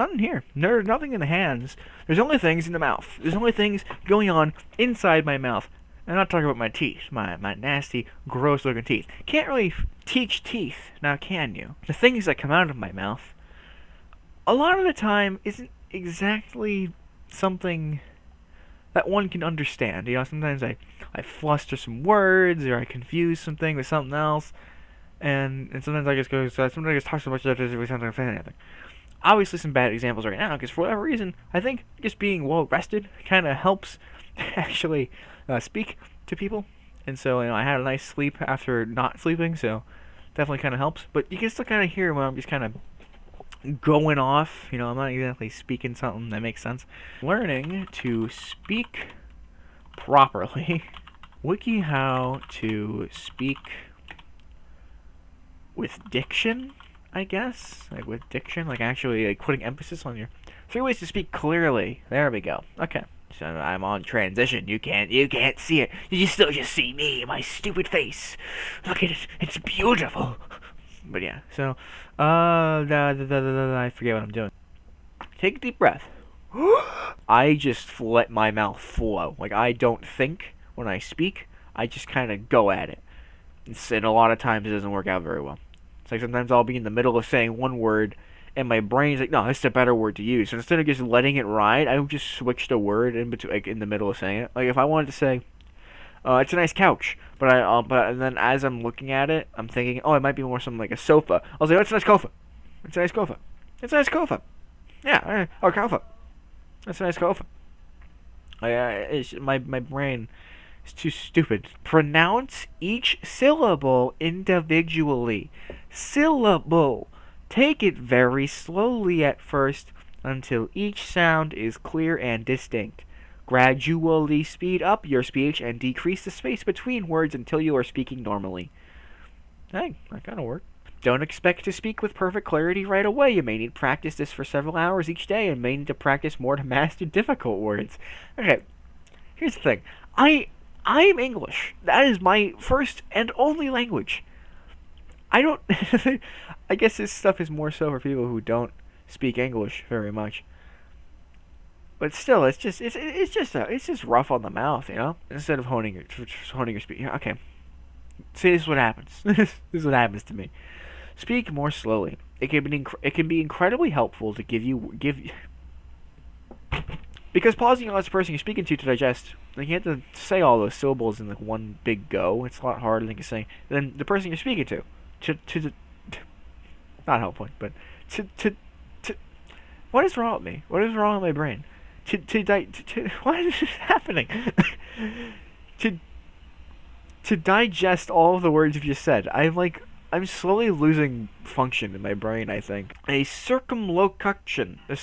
None here. There's nothing in the hands. There's only things in the mouth. There's only things going on inside my mouth. I'm not talking about my teeth, my nasty, gross-looking teeth. Can't really teach teeth, now can you? The things that come out of my mouth, a lot of the time, isn't exactly something that one can understand. You know, sometimes I fluster some words, or I confuse something with something else, and sometimes I just go, sometimes I just talk so much that it sounds like I'm saying anything. Obviously some bad examples right now, because for whatever reason, I think just being well rested kind of helps actually speak to people. And so, I had a nice sleep after not sleeping, so definitely kind of helps. But you can still kind of hear when I'm just kind of going off. I'm not exactly speaking something that makes sense. Learning to speak properly. Wiki how to speak with diction, I guess, like with diction, like actually like putting emphasis on your 3 ways to speak clearly. There we go. Okay, so I'm on transition. You can't see it. You still just see me, my stupid face. Look at it. It's beautiful. But yeah, so I forget what I'm doing. Take a deep breath. I just let my mouth flow. Like I don't think when I speak. I just kind of go at it. And a lot of times it doesn't work out very well. It's like sometimes I'll be in the middle of saying one word, and my brain's like, no, this is a better word to use. So instead of just letting it ride, I would just switch the word in between, like in the middle of saying it. Like if I wanted to say, it's a nice couch, but and then as I'm looking at it, I'm thinking, oh, it might be more something like a sofa. I'll say, oh, it's a nice sofa. It's a nice sofa. It's a nice sofa. Yeah, or sofa. That's a nice sofa. My brain is too stupid. Pronounce each syllable individually. Syllable. Take it very slowly at first until each sound is clear and distinct. Gradually speed up your speech and decrease the space between words until you are speaking normally. Hey, that kind of worked. Don't expect to speak with perfect clarity right away. You may need to practice this for several hours each day and may need to practice more to master difficult words. Okay, here's the thing. I'm English. That is my first and only language. I don't... I guess this stuff is more so for people who don't speak English very much. But still, it's just rough on the mouth, Instead of honing your speech. Okay. See, this is what happens. This is what happens to me. Speak more slowly. It can be incredibly helpful to give because pausing allows the person you're speaking to digest. Like you have to say all those syllables in like one big go. It's a lot harder than than the person you're speaking to not helpful, but to what is wrong with me? What is wrong with my brain? What is happening? to digest all of the words you just said. I'm slowly losing function in my brain, I think. A circumlocution. What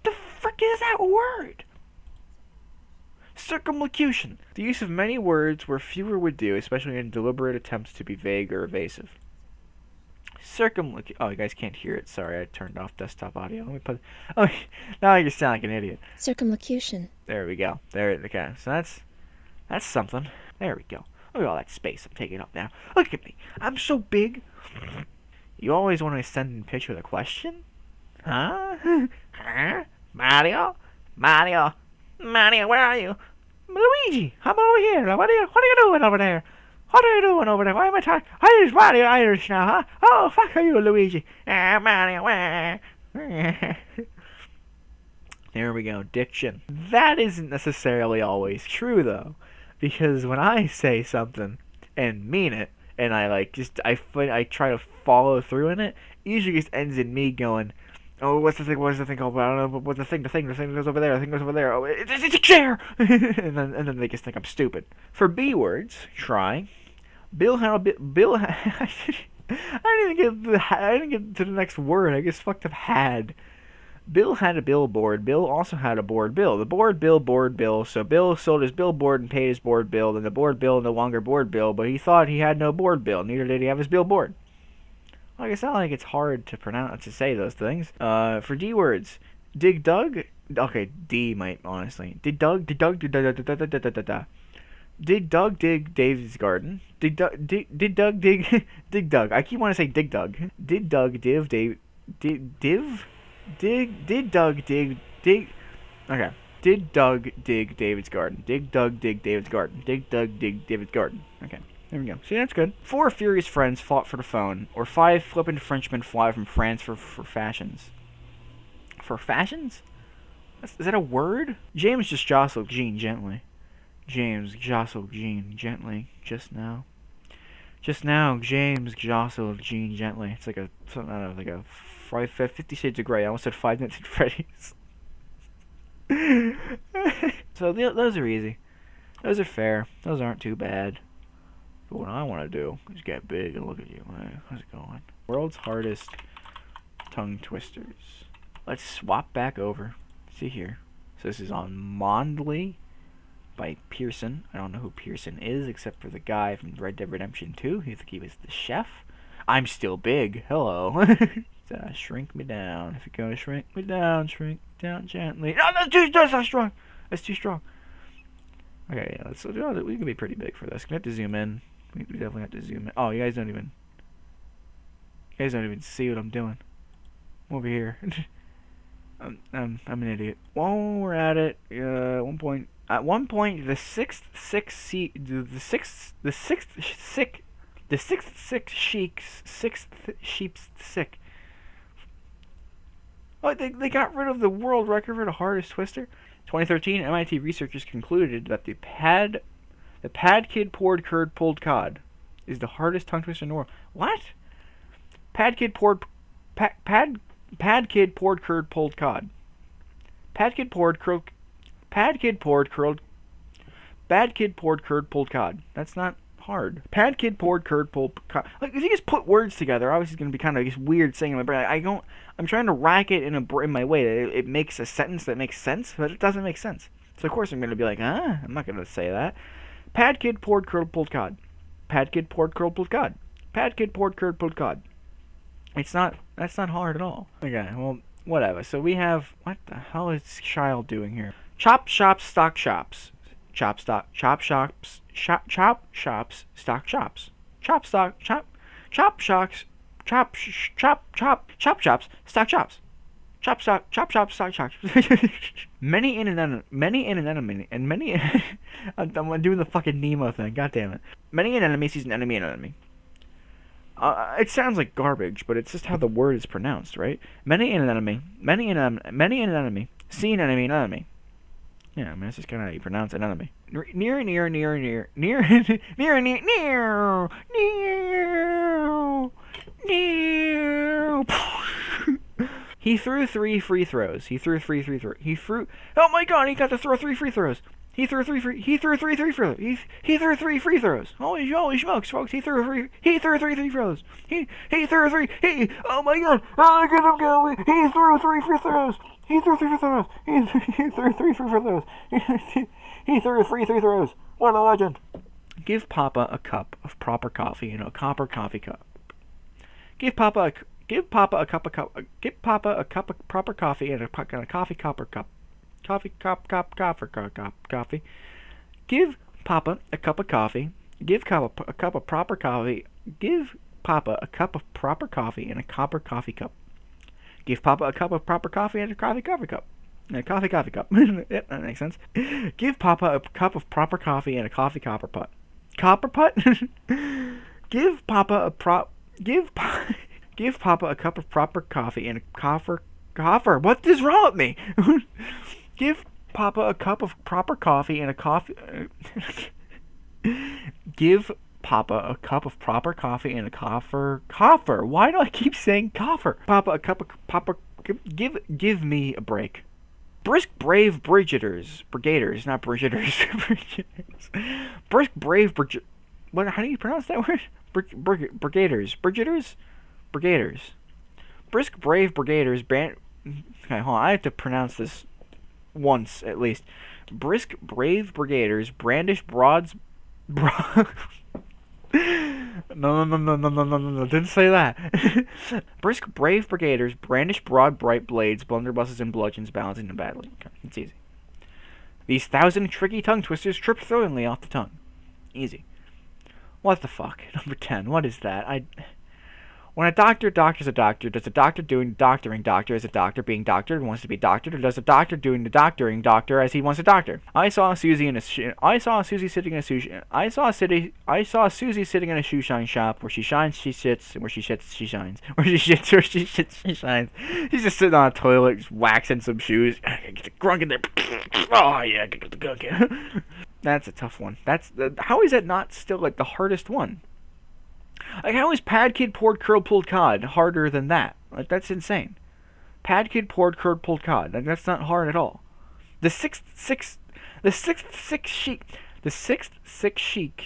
the frick is that word? Circumlocution. The use of many words where fewer would do, especially in deliberate attempts to be vague or evasive. Oh, you guys can't hear it. Sorry, I turned off desktop audio. Let me put... Oh, now I just sound like an idiot. Circumlocution. There we go. Okay, so that's something. There we go. Look at all that space I'm taking up now. Look at me. I'm so big. You always want to send in a picture with a question? Huh? Mario, where are you? Luigi, I'm over here. What are you doing over there? Why am I talking? Irish Mario Irish now, huh? Oh, fuck are you, Luigi? Mario, where? There we go, diction. That isn't necessarily always true, though. Because when I say something and mean it, and I try to follow through in it usually just ends in me going, oh, what's the thing called? I don't know, what's the thing goes over there, oh, it's a chair! and then they just think I'm stupid. For B words, try. I didn't get to the next word, I just fucked up had. Bill had a billboard. Bill also had a board bill. The board bill. So Bill sold his billboard and paid his board bill. Then the board bill no longer board bill, but he thought he had no board bill. Neither did he have his billboard. Like it's not like it's hard to say those things. For D words, Dig Dug. Okay, D might honestly. Dig Dug. Did Doug dig Dave's garden? Did Doug dig dig Doug? I keep wanting to say dig Doug. Did Doug div Dave did Doug dig okay. Did Doug dig David's garden? Did Doug dig David's garden? Did Doug dig David's garden? Okay. There we go. See, that's good. 4 furious friends fought for the phone, or 5 flippant Frenchmen fly from France for fashions. For fashions? Is that a word? James just jostled Jean gently. James jostled Jean gently just now. Just now, James jostled Jean gently. It's like something out of like a 50 Shades of Grey. I almost said Five Nights at Freddy's. So those are easy. Those are fair. Those aren't too bad. But what I want to do is get big and look at you. How's it going? World's hardest tongue twisters. Let's swap back over. See here. So this is on Mondly by Pearson. I don't know who Pearson is except for the guy from Red Dead Redemption 2. I think he was the chef. I'm still big. Hello. Shrink me down. If you're gonna shrink me down gently. No, that's not strong. That's too strong. Okay, yeah, we can be pretty big for this. We have to zoom in. We definitely have to zoom in. Oh, you guys don't even see what I'm doing. I'm over here. I'm an idiot. While we're at it, at one point, the sixth sheep's sick. Oh, they got rid of the world record for the hardest twister. 2013, MIT researchers concluded that the pad kid poured curd pulled cod is the hardest tongue twister in the world. What? Pad kid poured curd pulled cod. Bad kid poured curd pulled cod. That's not hard. Pad kid poured curd pulled cod. Like if you just put words together, obviously it's gonna be kind of just weird saying in my brain. I'm trying to rack it in my way that it makes a sentence that makes sense, but it doesn't make sense. So of course I'm gonna be like, I'm not gonna say that. Pad kid poured curd pulled cod. Pad kid poured curd pulled cod. Pad kid poured curd pulled cod. That's not hard at all. Okay, well, whatever. So we have, what the hell is child doing here? Chop shops, stock shops. Chop shops, stock shops. Chop shops, stock shops. Chop shops, stock shops. Many in an enemy, and many. I'm doing the fucking Nemo thing. God damn it. Many an enemy sees an enemy. It sounds like garbage, but it's just how the word is pronounced, right? Many in an enemy, see an enemy. Yeah, I mean, it's just kind of how you pronounce an enemy. Near. He threw 3 free throws. Oh my god, he got to throw 3 free throws. He threw 3 free throws. He threw 3 free throws. Holy smokes, folks! He threw 3 free throws. He threw 3. Oh my god! Oh, look at him go! He threw 3 free throws. He threw 3 free throws. He threw 3 free throws. He threw 3 free throws. What a legend! Give Papa a cup of proper coffee in a copper coffee cup. Give Papa a cup of proper coffee in a coffee copper cup. Coffee. Give Papa a cup of coffee. Give Papa a cup of proper coffee. Give Papa a cup of proper coffee in a copper coffee cup. Give Papa a cup of proper coffee in a coffee cup. In a coffee cup. Yep, that makes sense. Give Papa a cup of proper coffee in a coffee copper pot. Copper pot? Give Papa a cup of proper coffee in a copper. What is wrong with me? Give Papa a cup of proper coffee and a coffee. Give Papa a cup of proper coffee and a coffer. Why do I keep saying coffer? Papa a cup of proper. Give me a break. Brisk brave brigaders, not brigaders. Brisk brave what? How do you pronounce that word? Brigaders. Brisk brave brigaders. Okay, hold on. I have to pronounce this once at least. Brisk brave brigaders brandish broads. No. Didn't say that. Brisk brave brigaders brandish broad bright blades, blunderbusses, and bludgeons, balancing and battling. Okay, it's easy. These 1,000 tricky tongue twisters trip thrillingly off the tongue. Easy. What the fuck? Number 10. What is that? When a doctor's a doctor, does a doctor doing doctoring doctor as a doctor being doctored and wants to be doctored, or does a doctor doing the doctoring doctor as he wants to doctor? I saw Susie sitting in a shoe shine shop where she shines, she sits, and where she sits, she shines. Where she shits, she shines. She's just sitting on a toilet, just waxing some shoes. Get the grunk in there. Oh yeah, get the gunk in. That's a tough one. How is that not still like the hardest one? Like, how is pad kid poured curd pulled cod harder than that? Like, that's insane. Pad kid poured curd pulled cod. Like, that's not hard at all. The sixth six sheiks. The sixth six sheiks. The sixth six sheik.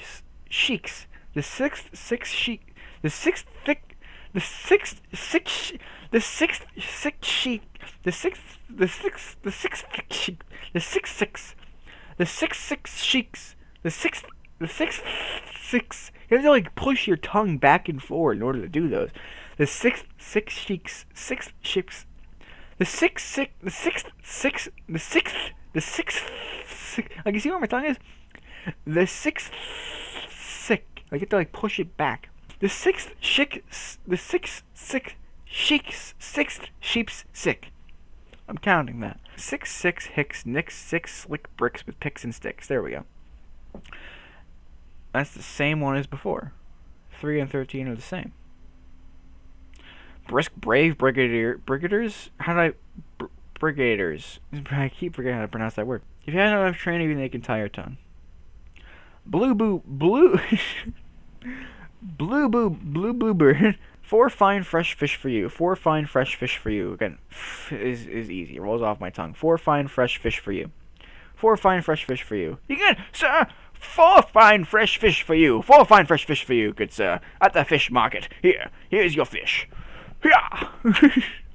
The sixth sheik. The sixth sheik. The sixth sheik. The sixth sheiks. The sixth sheiks. The sixth six. You have to like push your tongue back and forward in order to do those. The sixth sheiks. Like, you see where my tongue is? The sixth sick. I get to like push it back. The sixth sheiks. Sixth sheep's sick. I'm counting that. 6 hicks nicks 6 slick bricks with picks and sticks. There we go. That's the same one as before. 3 and 13 are the same. Brisk, brave, brigaders? How do brigaders. I keep forgetting how to pronounce that word. If you had enough training, they can tie your tongue. Blue bird. 4 fine fresh fish for you. 4 fine fresh fish for you. Again, is easy. It rolls off my tongue. 4 fine fresh fish for you. 4 fine fresh fish for you. You get, sir. 4 fine fresh fish for you. 4 fine fresh fish for you, good sir. At the fish market. Here's your fish. Yeah.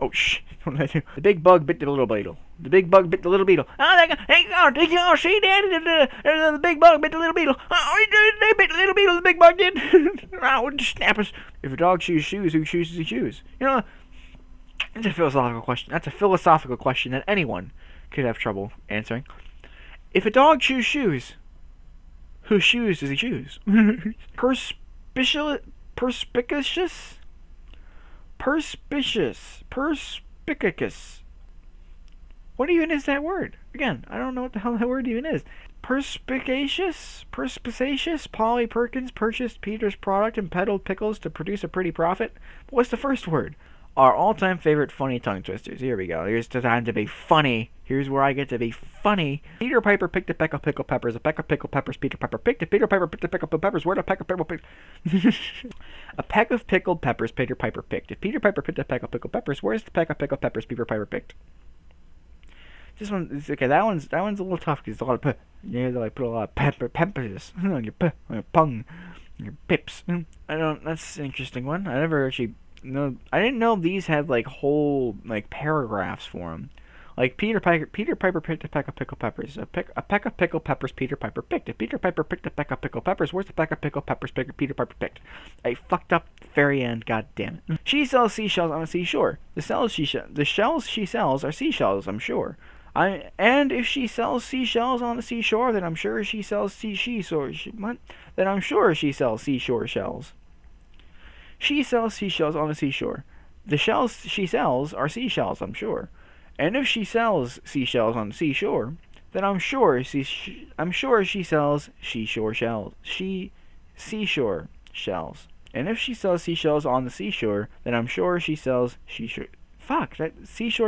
Oh shh. What did I do? The big bug bit the little beetle. The big bug bit the little beetle. Oh, did you see, Daddy? The big bug bit the little beetle. Oh, they bit the little beetle. The big bug did. Oh, snappers. If a dog chews shoes, who shoes does he choose? You know, that's a philosophical question. That's a philosophical question that anyone could have trouble answering. If a dog chews shoes, whose shoes does he choose? Perspicacous. What even is that word? Again, I don't know what the hell that word even is. Perspicacious, Polly Perkins purchased Peter's product and peddled pickles to produce a pretty profit. What's the first word? Our all-time favorite funny tongue twisters. Here we go. Here's the time to be funny. Here's where I get to be funny. Peter Piper picked a peck of pickled peppers. A peck of pickled peppers Peter Piper picked. Peter Piper picked a peck of pickled peppers. Where'd a peck of pickled peppers? A peck of pickled peppers Peter Piper picked. If Peter Piper picked a peck of pickled peppers, where's the peck of pickled peppers Peter Piper picked? This one, okay, that one's a little tough because it's a lot of you have to like put a lot of peppers on your on your pung, on your pips. That's an interesting one. I never actually know. I didn't know these had like whole like paragraphs for them. Like Peter Piper picked a peck of pickled peppers. A peck of pickled peppers Peter Piper picked. If Peter Piper picked a peck of pickled peppers, where's the peck of pickled peppers Peter Piper picked? I fucked up the very end. God damn it. She sells seashells on the seashore. The shells she sells are seashells, I'm sure. And if she sells seashells on the seashore, then I'm sure she sells Then I'm sure she sells seashore shells. She sells seashells on the seashore. The shells she sells are seashells, I'm sure. And if she sells seashells on the seashore, then I'm sure she sells seashore shells. Seashore shells. And if she sells seashells on the seashore, then I'm sure she sells seashore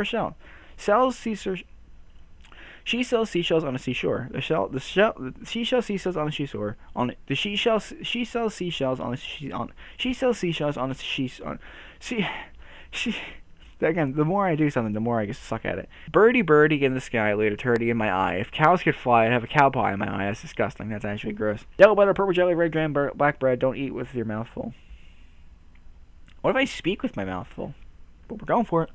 shell. She sells seashells on the seashore. She sells seashells on the seashore. She sells seashells on the Again, the more I do something, the more I get to suck at it. Birdie in the sky laid a turdy in my eye. If cows could fly, I'd have a cow pie in my eye. That's disgusting. That's actually gross. Yellow butter, purple jelly, red jam, black bread. Don't eat with your mouth full. What if I speak with my mouth full? But we're going for it.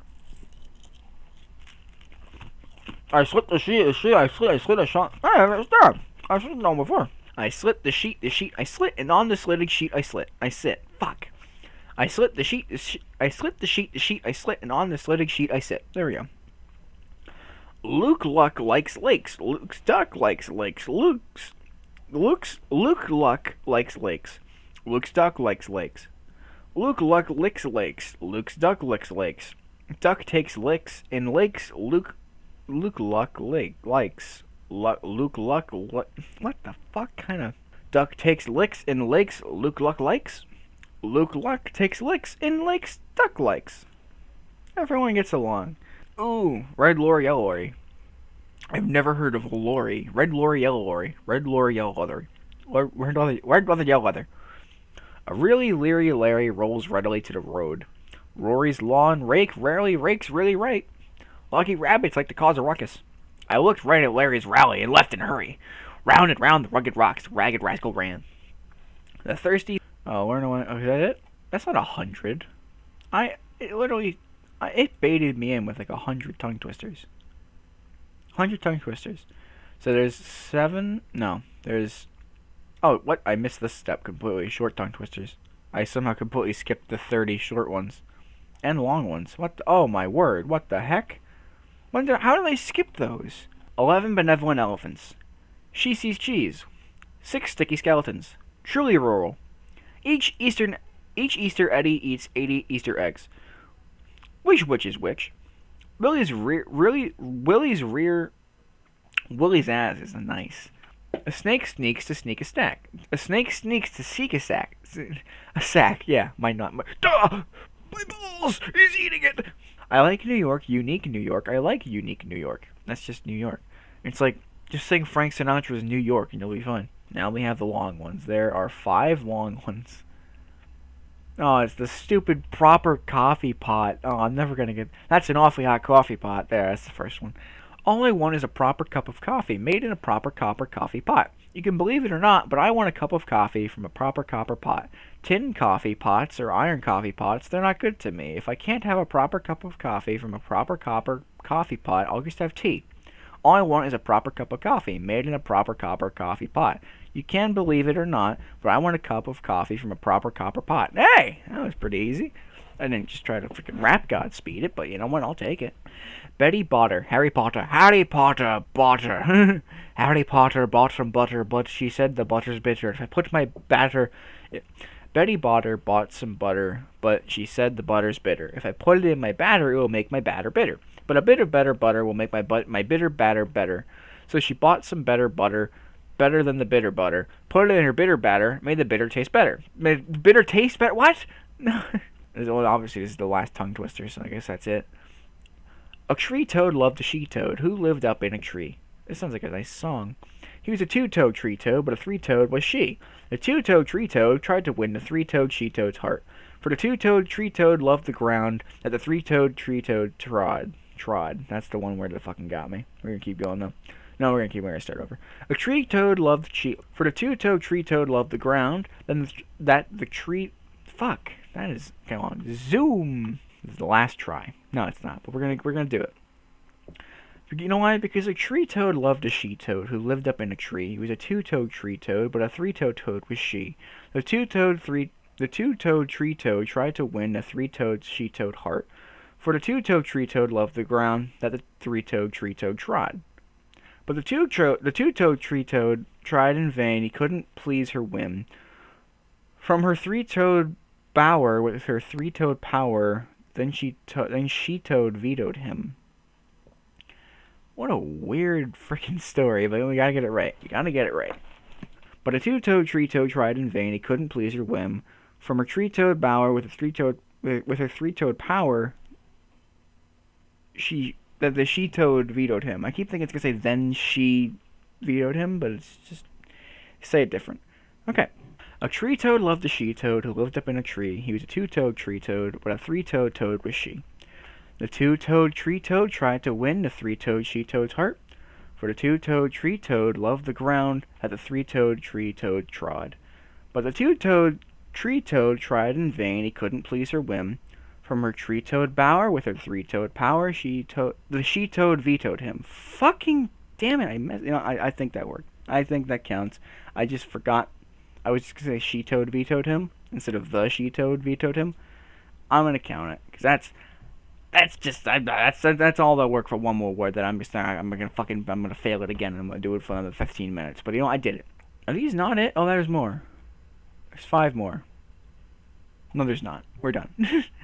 I slit the sheet, I slit a shot. Hey, stop! I've slit it on before. I slit the sheet, I slit, and on the slitting sheet I sit. Fuck. I slit the sheet, I slit the sheet, I slit, and on the slitting sheet I sit. There we go. Luke Luck likes lakes. Luke's duck likes lakes. Luke Luck likes lakes. Luke's duck likes lakes. Luke Luck licks lakes. Luke's duck licks lakes. Duck takes licks in lakes. Luke Luck likes. Luke Luck what the fuck kind of duck takes licks in lakes. Luke Luck likes. Luke Luck takes licks in lakes. Duck likes. Everyone gets along. Ooh, red lorry, yellow lorry. I've never heard of a lorry. Red lorry, yellow lorry. Red lorry, yellow leather. Red leather, yellow leather. A really leery Larry rolls readily to the road. Rory's lawn rake rarely rakes really right. Lucky rabbits like to cause a ruckus. I looked right at Larry's rally and left in a hurry. Round and round the rugged rocks, the ragged rascal ran. The thirsty. Oh, learn one. Oh, is that it? That's not 100. It baited me in with like 100 tongue twisters. 100 tongue twisters. So there's 7. No, there's. Oh, what? I missed this step completely. Short tongue twisters. I somehow completely skipped the 30 short ones. And long ones. What? Oh my word. What the heck? How do they skip those? 11 benevolent elephants. She sees cheese. 6 sticky skeletons. Truly rural. Each Easter Eddie eats 80 Easter eggs. Which is which? Willie's ass is nice. A snake sneaks to sneak a stack. A snake sneaks to seek a sack. A sack, yeah, might not. Duh! My balls! He's eating it! I like New York, unique New York. I like unique New York. That's just New York. It's like, just sing Frank Sinatra's New York and you'll be fine. Now we have the long ones. There are 5 long ones. Oh, it's the stupid proper coffee pot. Oh, I'm never gonna get... That's an awfully hot coffee pot. There, that's the first one. All I want is a proper cup of coffee, made in a proper copper coffee pot. You can believe it or not, but I want a cup of coffee from a proper copper pot. Tin coffee pots or iron coffee pots, they're not good to me. If I can't have a proper cup of coffee from a proper copper coffee pot, I'll just have tea. All I want is a proper cup of coffee, made in a proper copper coffee pot. You can believe it or not, but I want a cup of coffee from a proper copper pot. Hey, that was pretty easy. I didn't just try to freaking rap Godspeed it, but you know what, I'll take it. Betty Botter, Harry Potter bought her. Harry Potter bought some butter, but she said the butter's bitter. If I put my batter... Betty Botter bought some butter, but she said the butter's bitter. If I put it in my batter, it will make my batter bitter. But a bit of better butter will make my bitter batter better. So she bought some better butter, better than the bitter butter, put it in her bitter batter, made the bitter taste better. Made the bitter taste better? What? No. Obviously, this is the last tongue twister, so I guess that's it. A tree toad loved a she toad who lived up in a tree. This sounds like a nice song. He was a two-toed tree toad, but a three-toed was she. The two-toed tree toad tried to win the three-toed she toad's heart. For the two-toed tree toad loved the ground that the three-toed tree toad trod. That's the one word that fucking got me. We're gonna keep going though. No, we're gonna start over. A tree toad loved for the two-toed tree toad loved the ground. Then the tree. Fuck. That is. Come on. Zoom. This is the last try. No, it's not. But we're gonna do it. You know why? Because a tree toad loved a she toad who lived up in a tree. He was a two-toed tree toad, but a three-toed toad was she. The two-toed tree toad tried to win the three-toed she toad heart. For the two-toed tree toad loved the ground that the three-toed tree toad trod. But the two-toed tree toad tried in vain. He couldn't please her whim. From her three-toed bower with her three-toed power, then she toad vetoed him. What a weird freaking story, but we gotta get it right. You gotta get it right. But a two-toed tree toad tried in vain. He couldn't please her whim. From her tree-toed bower with her three-toed power, the she toad vetoed him. I keep thinking it's gonna say then she vetoed him, but it's just say it different. Okay. A tree toad loved a she toad who lived up in a tree. He was a two-toed tree toad, but a three-toed toad was she. The two-toed tree toad tried to win the three-toed she toad's heart. For the two-toed tree toad loved the ground that the three-toed tree toad trod. But the two-toed tree toad tried in vain. He couldn't please her whim. From her tree-toed bower with her three-toed power, the she toad vetoed him. Fucking damn it! I think that worked. I think that counts. I just forgot. I was just gonna say she toad vetoed him instead of the she toad vetoed him. I'm gonna count it because that's all that work for one more word that I'm gonna fail it again and I'm gonna do it for another 15 minutes. But you know, I did it. Are these not it? Oh, there's more. There's 5 more. No, there's not. We're done.